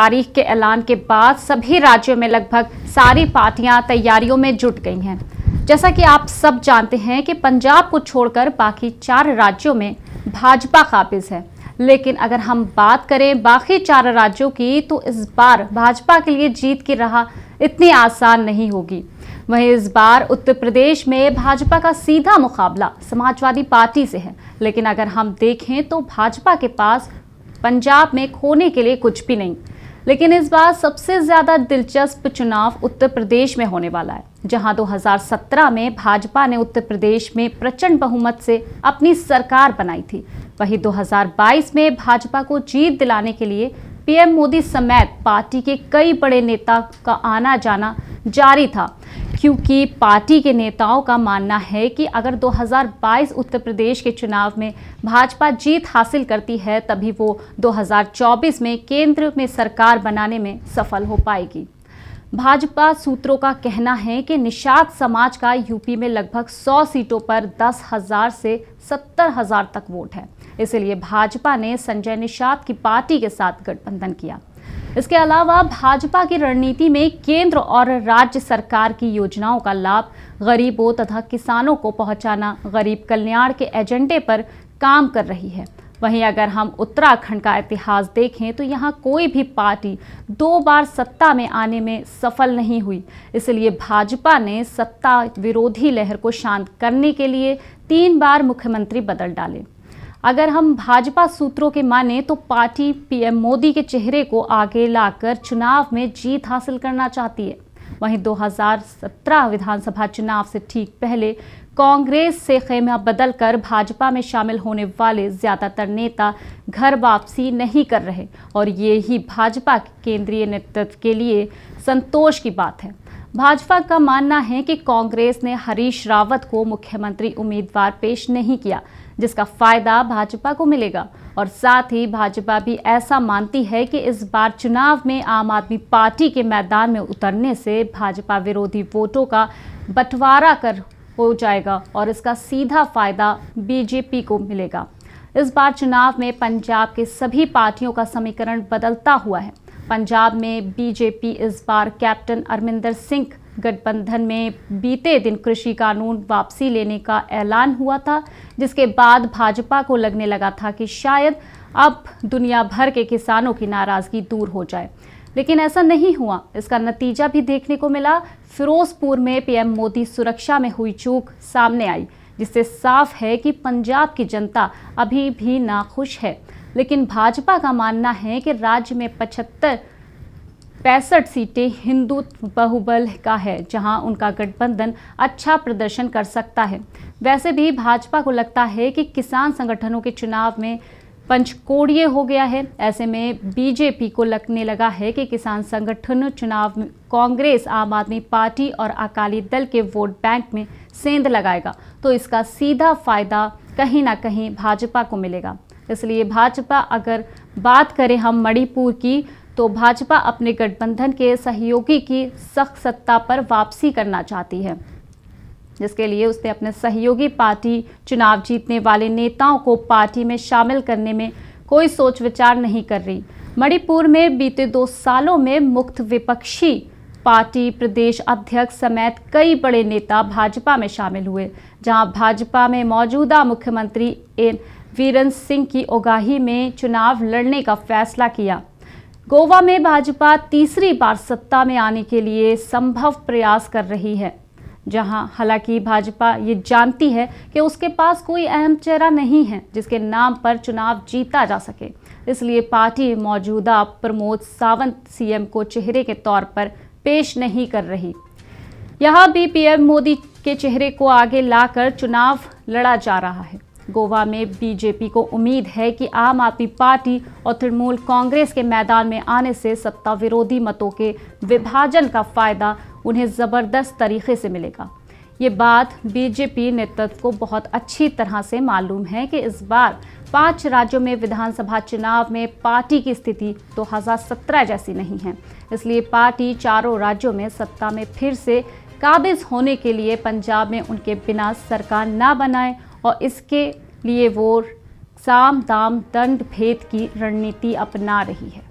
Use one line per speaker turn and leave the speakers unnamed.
तारीख के ऐलान के बाद सभी राज्यों में लगभग सारी पार्टियां तैयारियों में जुट गई हैं। जैसा कि आप सब जानते हैं कि पंजाब को छोड़कर बाकी 4 राज्यों में भाजपा काबिज है, लेकिन अगर हम बात करें बाकी 4 राज्यों की तो इस बार भाजपा के लिए जीत की राह इतनी आसान नहीं होगी। वहीं इस बार उत्तर प्रदेश में भाजपा का सीधा मुकाबला समाजवादी पार्टी से है, लेकिन अगर हम देखें तो भाजपा के पास पंजाब में खोने के लिए कुछ भी नहीं। लेकिन इस बार सबसे ज्यादा दिलचस्प चुनाव उत्तर प्रदेश में होने वाला है, जहां 2017 में भाजपा ने उत्तर प्रदेश में प्रचंड बहुमत से अपनी सरकार बनाई थी। वहीं 2022 में भाजपा को जीत दिलाने के लिए पीएम मोदी समेत पार्टी के कई बड़े नेता का आना जाना जारी था, क्योंकि पार्टी के नेताओं का मानना है कि अगर 2022 उत्तर प्रदेश के चुनाव में भाजपा जीत हासिल करती है तभी वो 2024 में केंद्र में सरकार बनाने में सफल हो पाएगी। भाजपा सूत्रों का कहना है कि निषाद समाज का यूपी में लगभग 100 सीटों पर 10,000 से 70,000 तक वोट है, इसलिए भाजपा ने संजय निषाद की पार्टी के साथ गठबंधन किया। इसके अलावा भाजपा की रणनीति में केंद्र और राज्य सरकार की योजनाओं का लाभ गरीबों तथा किसानों को पहुंचाना गरीब कल्याण के एजेंडे पर काम कर रही है। वहीं अगर हम उत्तराखंड का इतिहास देखें तो यहाँ कोई भी पार्टी 2 बार सत्ता में आने में सफल नहीं हुई, इसलिए भाजपा ने सत्ता विरोधी लहर को शांत करने के लिए 3 बार मुख्यमंत्री बदल डाले। अगर हम भाजपा सूत्रों के माने तो पार्टी पीएम मोदी के चेहरे को आगे लाकर चुनाव में जीत हासिल करना चाहती है। वहीं 2017 विधानसभा चुनाव से ठीक पहले कांग्रेस से खेमा बदलकर भाजपा में शामिल होने वाले ज्यादातर नेता घर वापसी नहीं कर रहे, और ये ही भाजपा के केंद्रीय नेतृत्व के लिए संतोष की बात है। भाजपा का मानना है कि कांग्रेस ने हरीश रावत को मुख्यमंत्री उम्मीदवार पेश नहीं किया, जिसका फायदा भाजपा को मिलेगा, और साथ ही भाजपा भी ऐसा मानती है कि इस बार चुनाव में आम आदमी पार्टी के मैदान में उतरने से भाजपा विरोधी वोटों का बंटवारा कर हो जाएगा और इसका सीधा फायदा बीजेपी को मिलेगा। इस बार चुनाव में पंजाब के सभी पार्टियों का समीकरण बदलता हुआ है। पंजाब में बीजेपी इस बार कैप्टन अमरिंदर सिंह गठबंधन में बीते दिन कृषि कानून वापसी लेने का ऐलान हुआ था, जिसके बाद भाजपा को लगने लगा था कि शायद अब दुनिया भर के किसानों की नाराजगी दूर हो जाए, लेकिन ऐसा नहीं हुआ। इसका नतीजा भी देखने को मिला। फिरोजपुर में पीएम मोदी सुरक्षा में हुई चूक सामने आई, जिससे साफ है कि पंजाब की जनता अभी भी नाखुश है। लेकिन भाजपा का मानना है कि राज्य में 65 सीटें हिंदुत्व बहुबल का है, जहां उनका गठबंधन अच्छा प्रदर्शन कर सकता है। वैसे भी भाजपा को लगता है कि किसान संगठनों के चुनाव में पंचकोड़ीय हो गया है। ऐसे में बीजेपी को लगने लगा है कि किसान संगठन चुनाव में कांग्रेस, आम आदमी पार्टी और अकाली दल के वोट बैंक में सेंध लगाएगा, तो इसका सीधा फायदा कहीं ना कहीं भाजपा को मिलेगा। इसलिए भाजपा, अगर बात करें हम मणिपुर की, तो भाजपा अपने गठबंधन के सहयोगी की सख्त सत्ता पर वापसी करना चाहती है, जिसके लिए उसने अपने सहयोगी पार्टी चुनाव जीतने वाले नेताओं को पार्टी में शामिल करने में कोई सोच विचार नहीं कर रही। मणिपुर में बीते 2 सालों में मुक्त विपक्षी पार्टी प्रदेश अध्यक्ष समेत कई बड़े नेता भाजपा में शामिल हुए, जहां भाजपा में मौजूदा मुख्यमंत्री एन वीरेंद्र सिंह की उगाही में चुनाव लड़ने का फैसला किया। गोवा में भाजपा तीसरी बार सत्ता में आने के लिए संभव प्रयास कर रही है, जहां हालांकि भाजपा ये जानती है कि उसके पास कोई अहम चेहरा नहीं है जिसके नाम पर चुनाव जीता जा सके, इसलिए पार्टी मौजूदा प्रमोद सावंत सीएम को चेहरे के तौर पर पेश नहीं कर रही। यहां भी पीएम मोदी के चेहरे को आगे लाकर चुनाव लड़ा जा रहा है। गोवा में बीजेपी को उम्मीद है कि आम आदमी पार्टी और तृणमूल कांग्रेस के मैदान में आने से सत्ता विरोधी मतों के विभाजन का फायदा उन्हें जबरदस्त तरीके से मिलेगा। ये बात बीजेपी नेतृत्व को बहुत अच्छी तरह से मालूम है कि इस बार 5 राज्यों में विधानसभा चुनाव में पार्टी की स्थिति 2017 जैसी नहीं है, इसलिए पार्टी चारों राज्यों में सत्ता में फिर से काबिज होने के लिए पंजाब में उनके बिना सरकार ना बनाए, और इसके लिए वो साम दाम दंड भेद की रणनीति अपना रही है।